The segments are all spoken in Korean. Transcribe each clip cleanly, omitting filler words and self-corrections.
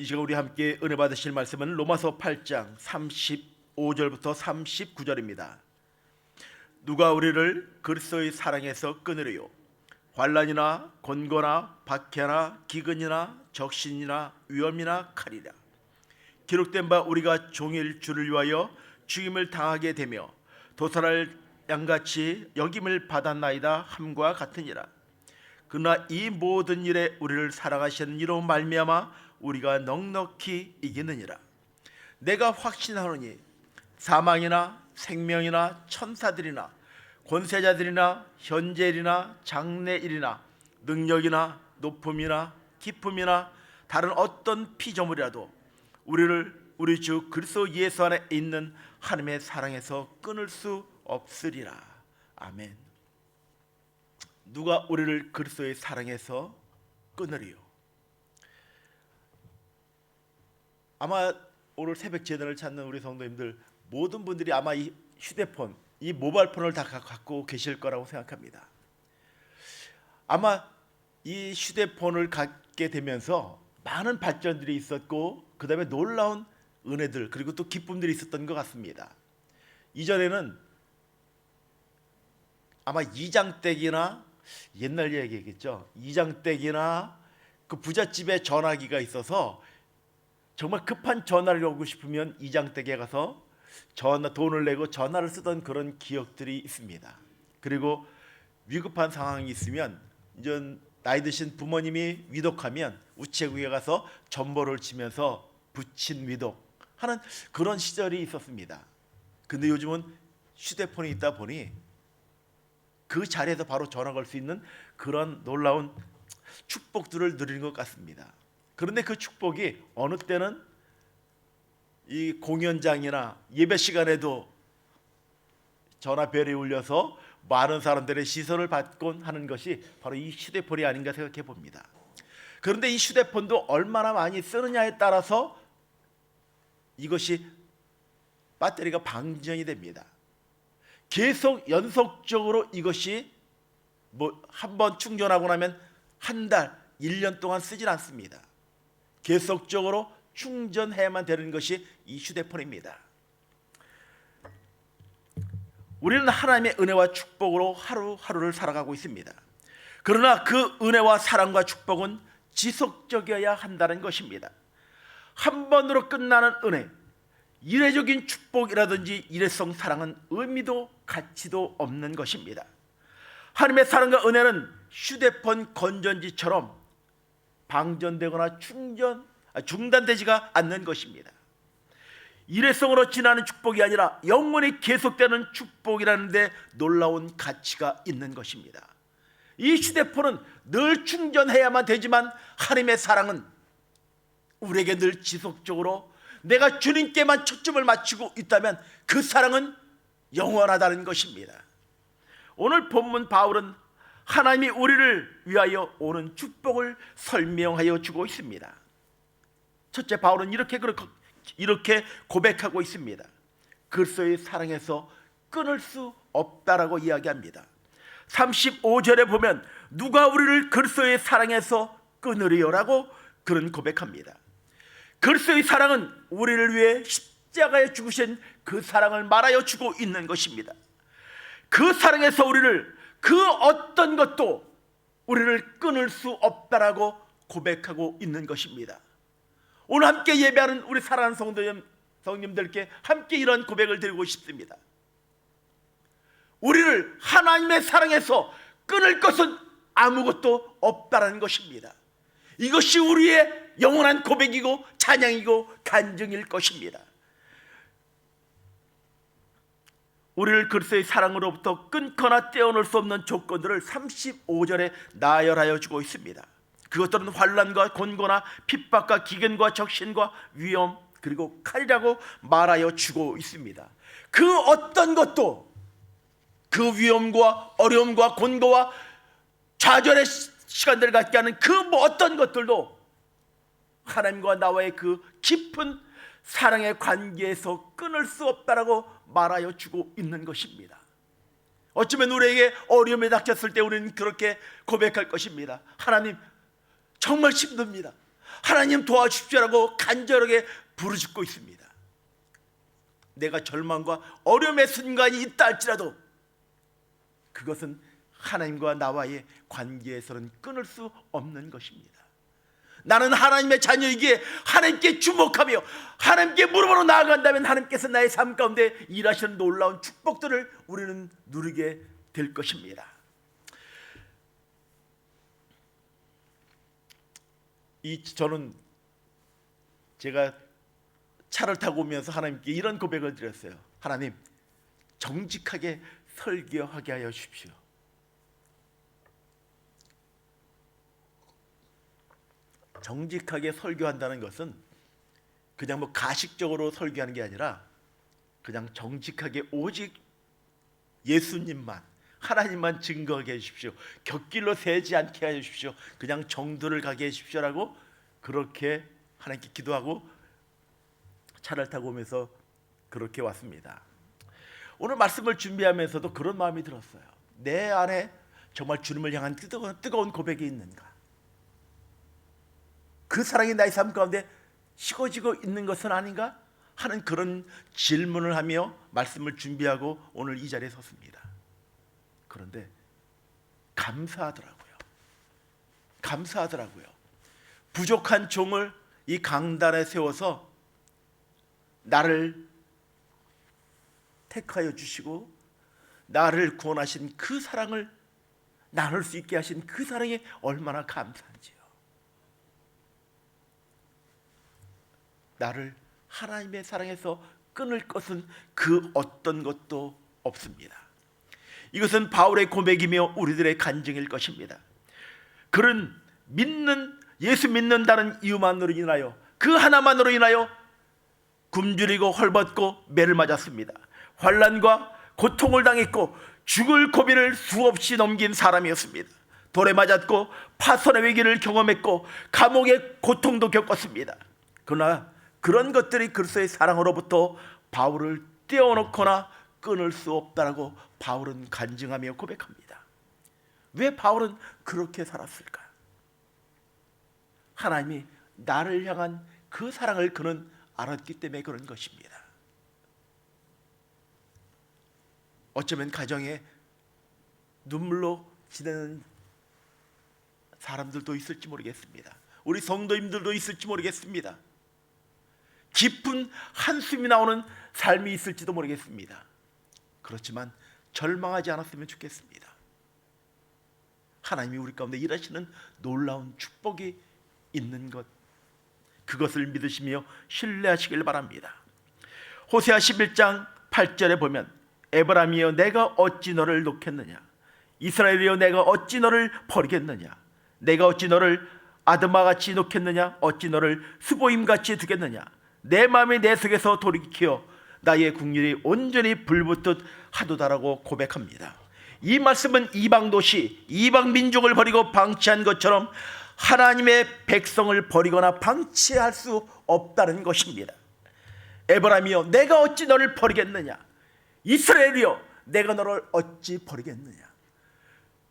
이 시간 우리 함께 은혜 받으실 말씀은 로마서 8장 35절부터 39절입니다. 누가 우리를 그리스도의 사랑에서 끊으리요? 환난이나 곤고나 박해나 기근이나 적신이나 위험이나 칼이라. 기록된 바 우리가 종일 주를 위하여 죽임을 당하게 되며 도살할 양같이 여김을 받았나이다 함과 같으니라. 그러나 이 모든 일에 우리를 사랑하시는 이로 말미암아 우리가 넉넉히 이기느니라. 내가 확신하노니 사망이나 생명이나 천사들이나 권세자들이나 현재일이나 장래일이나 능력이나 높음이나 기쁨이나 다른 어떤 피조물이라도 우리를 우리 주 그리스도 예수 안에 있는 하나님의 사랑에서 끊을 수 없으리라. 아멘. 누가 우리를 그리스도의 사랑에서 끊으리요? 아마 오늘 새벽 제단을 찾는 우리 성도님들 모든 분들이 아마 이 휴대폰, 이 모바일폰을 다 갖고 계실 거라고 생각합니다. 아마 이 휴대폰을 갖게 되면서 많은 발전들이 있었고 그 다음에 놀라운 은혜들 그리고 또 기쁨들이 있었던 것 같습니다. 이전에는 아마 이장댁이나 옛날 얘기겠죠. 이장댁이나 그 부잣집에 전화기가 있어서 정말 급한 전화를 오고 싶으면 이장댁에 가서 돈을 내고 전화를 쓰던 그런 기억들이 있습니다. 그리고 위급한 상황이 있으면 이제 나이 드신 부모님이 위독하면 우체국에 가서 전보를 치면서 부친 위독하는 그런 시절이 있었습니다. 근데 요즘은 휴대폰이 있다 보니 그 자리에서 바로 전화 걸 수 있는 그런 놀라운 축복들을 누리는 것 같습니다. 그런데 그 축복이 어느 때는 이 공연장이나 예배 시간에도 전화벨이 울려서 많은 사람들의 시선을 받곤 하는 것이 바로 이 휴대폰이 아닌가 생각해 봅니다. 그런데 이 휴대폰도 얼마나 많이 쓰느냐에 따라서 이것이 배터리가 방전이 됩니다. 계속 연속적으로 이것이 한 번 충전하고 나면 한 달, 1년 동안 쓰질 않습니다. 계속적으로 충전해야만 되는 것이 이 휴대폰입니다. 우리는 하나님의 은혜와 축복으로 하루하루를 살아가고 있습니다. 그러나 그 은혜와 사랑과 축복은 지속적이어야 한다는 것입니다. 한 번으로 끝나는 은혜, 일회적인 축복이라든지 일회성 사랑은 의미도 가치도 없는 것입니다. 하나님의 사랑과 은혜는 휴대폰 건전지처럼 방전되거나 중단되지가 않는 것입니다. 일회성으로 지나는 축복이 아니라 영원히 계속되는 축복이라는 데 놀라운 가치가 있는 것입니다. 이 휴대폰은 늘 충전해야만 되지만 하나님의 사랑은 우리에게 늘 지속적으로 내가 주님께만 초점을 맞추고 있다면 그 사랑은 영원하다는 것입니다. 오늘 본문 바울은 하나님이 우리를 위하여 오는 축복을 설명하여 주고 있습니다. 첫째, 바울은 이렇게 고백하고 있습니다. 그리스도의 사랑에서 끊을 수 없다라고 이야기합니다. 35절에 보면 누가 우리를 그리스도의 사랑에서 끊으리요라고 그런 고백합니다. 그리스도의 사랑은 우리를 위해 십자가에 죽으신 그 사랑을 말하여 주고 있는 것입니다. 그 사랑에서 우리를 그 어떤 것도 우리를 끊을 수 없다라고 고백하고 있는 것입니다. 오늘 함께 예배하는 우리 사랑하는 성도님들께 함께 이런 고백을 드리고 싶습니다. 우리를 하나님의 사랑에서 끊을 것은 아무것도 없다라는 것입니다. 이것이 우리의 영원한 고백이고 찬양이고 간증일 것입니다. 우리를 그리스도의 사랑으로부터 끊거나 떼어놓을 수 없는 조건들을 35절에 나열하여 주고 있습니다. 그것들은 환난과 곤고나 핍박과 기근과 적신과 위험 그리고 칼이라고 말하여 주고 있습니다. 그 어떤 것도 그 위험과 어려움과 곤고와 좌절의 시간들을 갖게 하는 그 어떤 것들도 하나님과 나와의 그 깊은 사랑의 관계에서 끊을 수 없다라고 말하여 주고 있는 것입니다. 어쩌면 우리에게 어려움이 닥쳤을 때 우리는 그렇게 고백할 것입니다. 하나님, 정말 힘듭니다. 하나님 도와주십시오라고 간절하게 부르짖고 있습니다. 내가 절망과 어려움의 순간이 있다 할지라도 그것은 하나님과 나와의 관계에서는 끊을 수 없는 것입니다. 나는 하나님의 자녀이기에 하나님께 주목하며 하나님께 무릎으로 나아간다면 하나님께서 나의 삶 가운데 일하시는 놀라운 축복들을 우리는 누리게 될 것입니다. 저는 제가 차를 타고 오면서 하나님께 이런 고백을 드렸어요. 하나님, 정직하게 설교하게 하여 주십시오. 정직하게 설교한다는 것은 그냥 뭐 가식적으로 설교하는 게 아니라 그냥 정직하게 오직 예수님만, 하나님만 증거하게 해주십시오. 곁길로 새지 않게 해주십시오. 그냥 정도를 가게 해주십시오라고 그렇게 하나님께 기도하고 차를 타고 오면서 그렇게 왔습니다. 오늘 말씀을 준비하면서도 그런 마음이 들었어요. 내 안에 정말 주님을 향한 뜨거운 고백이 있는가? 그 사랑이 나의 삶 가운데 식어지고 있는 것은 아닌가 하는 그런 질문을 하며 말씀을 준비하고 오늘 이 자리에 섰습니다. 그런데 감사하더라고요. 부족한 종을 이 강단에 세워서 나를 택하여 주시고 나를 구원하신 그 사랑을 나눌 수 있게 하신 그 사랑에 얼마나 감사한지요. 나를 하나님의 사랑에서 끊을 것은 그 어떤 것도 없습니다. 이것은 바울의 고백이며 우리들의 간증일 것입니다. 그는 예수 믿는다는 이유만으로 인하여, 그 하나만으로 인하여 굶주리고 헐벗고 매를 맞았습니다. 환난과 고통을 당했고 죽을 고비를 수없이 넘긴 사람이었습니다. 돌에 맞았고 파손의 위기를 경험했고 감옥의 고통도 겪었습니다. 그러나 그런 것들이 그리스도의 사랑으로부터 바울을 떼어놓거나 끊을 수 없다라고 바울은 간증하며 고백합니다. 왜 바울은 그렇게 살았을까? 하나님이 나를 향한 그 사랑을 그는 알았기 때문에 그런 것입니다. 어쩌면 가정에 눈물로 지내는 사람들도 있을지 모르겠습니다. 우리 성도님들도 있을지 모르겠습니다. 깊은 한숨이 나오는 삶이 있을지도 모르겠습니다. 그렇지만 절망하지 않았으면 좋겠습니다. 하나님이 우리 가운데 일하시는 놀라운 축복이 있는 것, 그것을 믿으시며 신뢰하시길 바랍니다. 호세아 11장 8절에 보면 에브라임이여 내가 어찌 너를 놓겠느냐, 이스라엘이여 내가 어찌 너를 버리겠느냐, 내가 어찌 너를 아드마같이 놓겠느냐, 어찌 너를 스보임같이 두겠느냐, 내 마음이 내 속에서 돌이켜 나의 국률이 온전히 불붙듯 하도다라고 고백합니다. 이 말씀은 이방 도시, 이방 민족을 버리고 방치한 것처럼 하나님의 백성을 버리거나 방치할 수 없다는 것입니다. 에브라임이여 내가 어찌 너를 버리겠느냐, 이스라엘이여 내가 너를 어찌 버리겠느냐,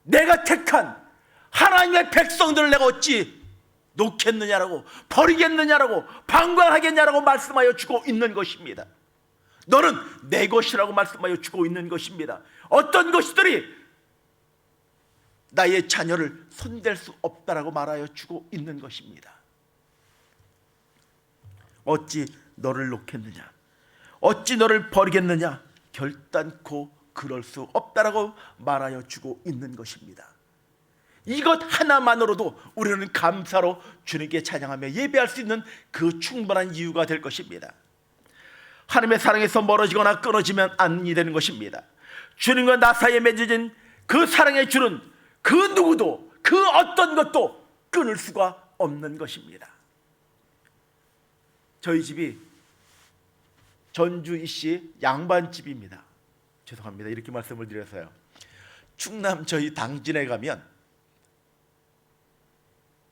내가 택한 하나님의 백성들을 내가 어찌 놓겠느냐라고, 버리겠느냐라고, 방관하겠냐라고 말씀하여 주고 있는 것입니다. 너는 내 것이라고 말씀하여 주고 있는 것입니다. 어떤 것들이 나의 자녀를 손댈 수 없다라고 말하여 주고 있는 것입니다. 어찌 너를 놓겠느냐, 어찌 너를 버리겠느냐, 결단코 그럴 수 없다라고 말하여 주고 있는 것입니다. 이것 하나만으로도 우리는 감사로 주님께 찬양하며 예배할 수 있는 그 충분한 이유가 될 것입니다. 하나님의 사랑에서 멀어지거나 끊어지면 아니 되는 것입니다. 주님과 나 사이에 맺어진 그 사랑의 줄은 그 누구도, 그 어떤 것도 끊을 수가 없는 것입니다. 저희 집이 전주 이씨 양반집입니다. 죄송합니다. 이렇게 말씀을 드렸어요. 충남 저희 당진에 가면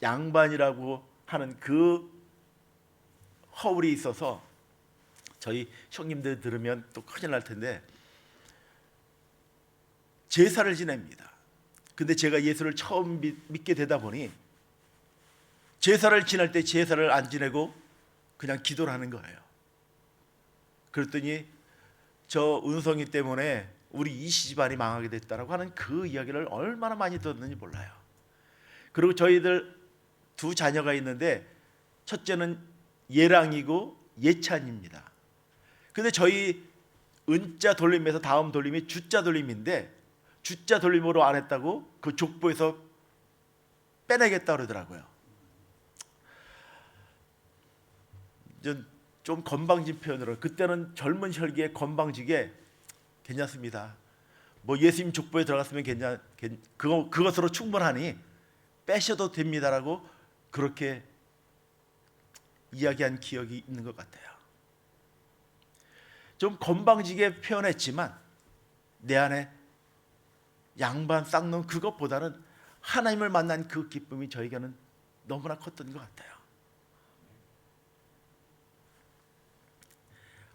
양반이라고 하는 그 허울이 있어서 저희 형님들 들으면 또 큰일 날 텐데 제사를 지냅니다. 근데 제가 예수를 처음 믿게 되다 보니 제사를 지낼 때 제사를 안 지내고 그냥 기도를 하는 거예요. 그랬더니 저 은성이 때문에 우리 이시 집안이 망하게 됐다라고 하는 그 이야기를 얼마나 많이 들었는지 몰라요. 그리고 저희들 두 자녀가 있는데 첫째는 예랑이고 예찬입니다. 근데 저희 은자 돌림에서 다음 돌림이 주자 돌림인데 주자 돌림으로 안 했다고 그 족보에서 빼내겠다 그러더라고요. 좀 건방진 표현으로 그때는 젊은 혈기에 건방지게 괜찮습니다. 뭐 예수님 족보에 들어갔으면 그것으로 충분하니 빼셔도 됩니다라고 그렇게 이야기한 기억이 있는 것 같아요. 좀 건방지게 표현했지만 내 안에 양반 쌍놈 그것보다는 하나님을 만난 그 기쁨이 저에게는 너무나 컸던 것 같아요.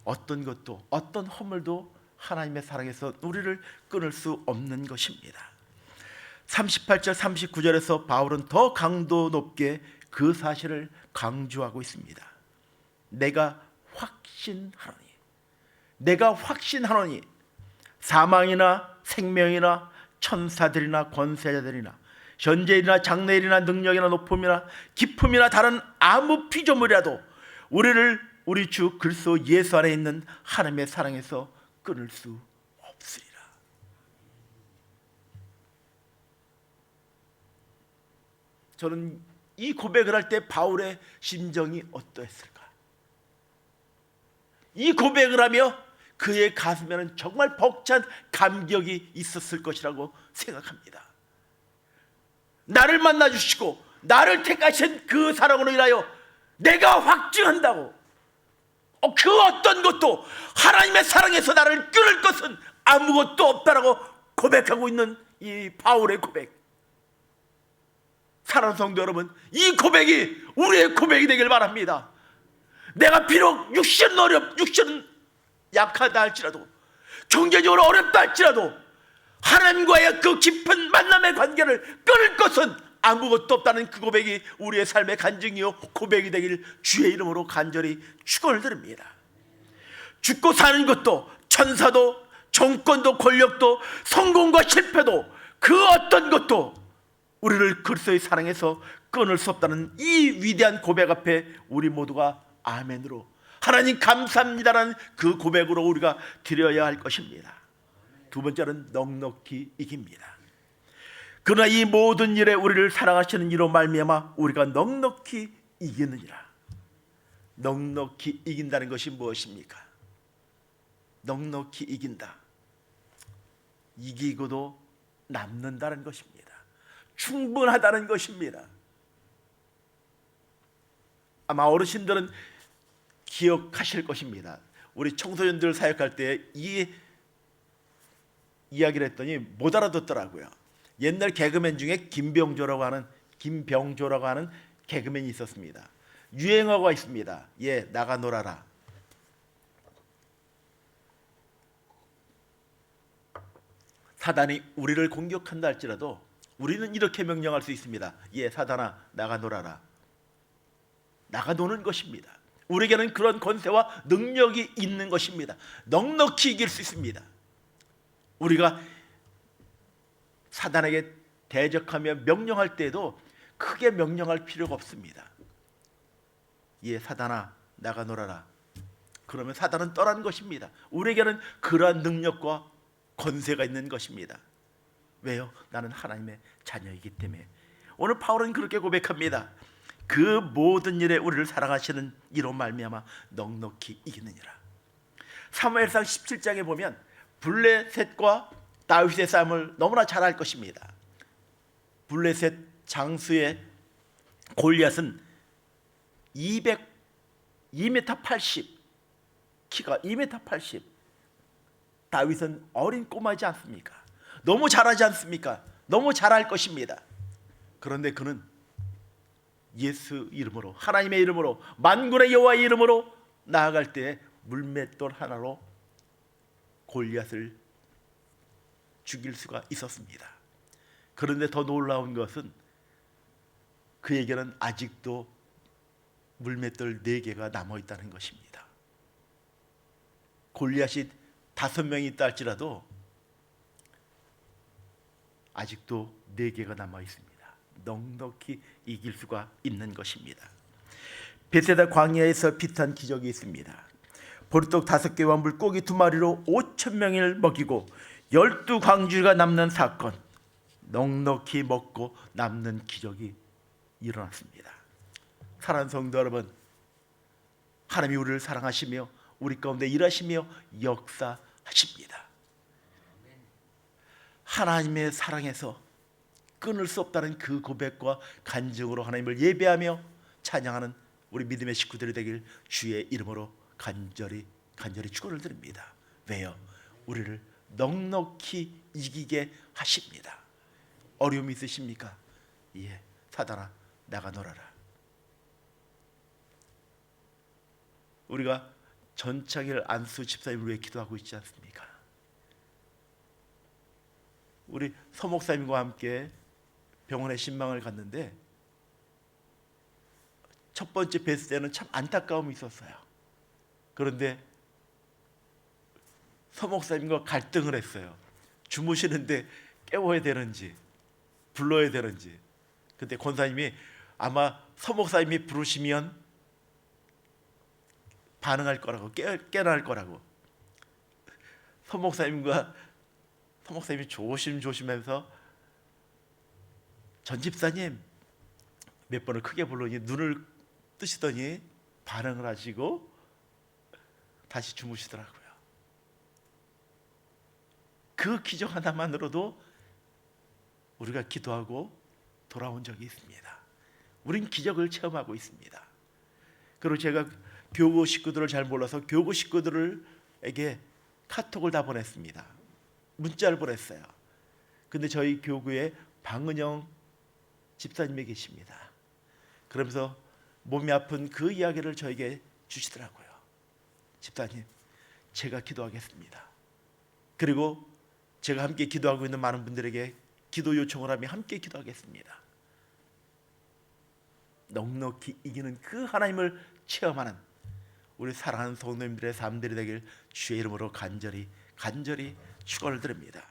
어떤 것도 어떤 허물도 하나님의 사랑에서 우리를 끊을 수 없는 것입니다. 38절 39절에서 바울은 더 강도 높게 그 사실을 강조하고 있습니다. 내가 확신하노니 사망이나 생명이나 천사들이나 권세자들이나 현재일이나 장래일이나 능력이나 높음이나 깊음이나 다른 아무 피조물이라도 우리를 우리 주 그리스도 예수 안에 있는 하나님의 사랑에서 끊을 수 없으리라. 저는 이 고백을 할 때 바울의 심정이 어떠했을까? 이 고백을 하며 그의 가슴에는 정말 벅찬 감격이 있었을 것이라고 생각합니다. 나를 만나 주시고 나를 택하신 그 사랑으로 인하여 내가 확증한다고 그 어떤 것도 하나님의 사랑에서 나를 끊을 것은 아무것도 없다라고 고백하고 있는 이 바울의 고백. 사랑하는 성도 여러분, 이 고백이 우리의 고백이 되길 바랍니다. 내가 비록 육신은 약하다 할지라도, 경제적으로 어렵다 할지라도 하나님과의 그 깊은 만남의 관계를 끊을 것은 아무것도 없다는 그 고백이 우리의 삶의 간증이요 고백이 되길 주의 이름으로 간절히 축원을 드립니다. 죽고 사는 것도, 천사도, 정권도, 권력도, 성공과 실패도, 그 어떤 것도 우리를 그리스도의 사랑에서 끊을 수 없다는 이 위대한 고백 앞에 우리 모두가 아멘으로 하나님 감사합니다라는 그 고백으로 우리가 드려야 할 것입니다. 두 번째는 넉넉히 이깁니다. 그러나 이 모든 일에 우리를 사랑하시는 이로 말미암아 우리가 넉넉히 이기느니라. 넉넉히 이긴다는 것이 무엇입니까? 넉넉히 이긴다. 이기고도 남는다는 것입니다. 충분하다는 것입니다. 아마 어르신들은 기억하실 것입니다. 우리 청소년들 사역할 때 이 이야기를 했더니 못 알아듣더라고요. 옛날 개그맨 중에 김병조라고 하는 개그맨이 있었습니다. 유행어가 있습니다. 예, 나가 놀아라. 사단이 우리를 공격한다 할지라도 우리는 이렇게 명령할 수 있습니다. 예, 사단아, 나가 놀아라. 나가 노는 것입니다. 우리에게는 그런 권세와 능력이 있는 것입니다. 넉넉히 이길 수 있습니다. 우리가 사단에게 대적하며 명령할 때에도 크게 명령할 필요가 없습니다. 예, 사단아, 나가 놀아라. 그러면 사단은 떠나는 것입니다. 우리에게는 그러한 능력과 권세가 있는 것입니다. 왜요? 나는 하나님의 자녀이기 때문에. 오늘 바울은 그렇게 고백합니다. 그 모든 일에 우리를 사랑하시는 이로 말미암아 넉넉히 이기느니라. 사무엘상 17장에 보면 블레셋과 다윗의 싸움을 너무나 잘 알 것입니다. 블레셋 장수의 골리앗은 2m 80, 키가 2m 80. 다윗은 어린 꼬마지 않습니까? 너무 잘하지 않습니까? 너무 잘할 것입니다. 그런데 그는 예수 이름으로, 하나님의 이름으로, 만군의 여호와의 이름으로 나아갈 때 물맷돌 하나로 골리앗을 죽일 수가 있었습니다. 그런데 더 놀라운 것은 그에게는 아직도 물맷돌 4개가 남아 있다는 것입니다. 골리앗이 5명이 있다 할지라도 아직도 4개가 남아 있습니다. 넉넉히 이길 수가 있는 것입니다. 베세다 광야에서 비슷한 기적이 있습니다. 보리떡 5개와 물고기 2마리로 5,000명을 먹이고 12광주리가 남는 사건, 넉넉히 먹고 남는 기적이 일어났습니다. 사랑하는 성도 여러분, 하나님이 우리를 사랑하시며 우리 가운데 일하시며 역사하십니다. 하나님의 사랑에서 끊을 수 없다는 그 고백과 간증으로 하나님을 예배하며 찬양하는 우리 믿음의 식구들이 되길 주의 이름으로 간절히 축원을 드립니다. 왜요? 우리를 넉넉히 이기게 하십니다. 어려움이 있으십니까? 예, 사단아 나가 놀아라. 우리가 전창일 안수 집사님을 위해 기도하고 있지 않습니까? 우리 서 목사님과 함께 병원에 신방을 갔는데 첫 번째 뵀을 때는 참 안타까움이 있었어요. 그런데 서 목사님과 갈등을 했어요. 주무시는데 깨워야 되는지 불러야 되는지. 근데 권사님이 아마 서 목사님이 부르시면 반응할 거라고, 깨어날 거라고. 서 목사님이 조심하면서 전 집사님 몇 번을 크게 부르니 눈을 뜨시더니 반응을 하시고 다시 주무시더라고요. 그 기적 하나만으로도 우리가 기도하고 돌아온 적이 있습니다. 우린 기적을 체험하고 있습니다. 그리고 제가 교구 식구들을 잘 몰라서 교구 식구들에게 카톡을 다 보냈습니다. 문자를 보냈어요. 근데 저희 교구에 방은영 집사님이 계십니다. 그러면서 몸이 아픈 그 이야기를 저에게 주시더라고요. 집사님, 제가 기도하겠습니다. 그리고 제가 함께 기도하고 있는 많은 분들에게 기도 요청을 하며 함께 기도하겠습니다. 넉넉히 이기는 그 하나님을 체험하는 우리 사랑하는 성도님들의 삶들이 되길 주의 이름으로 간절히 축원을 드립니다.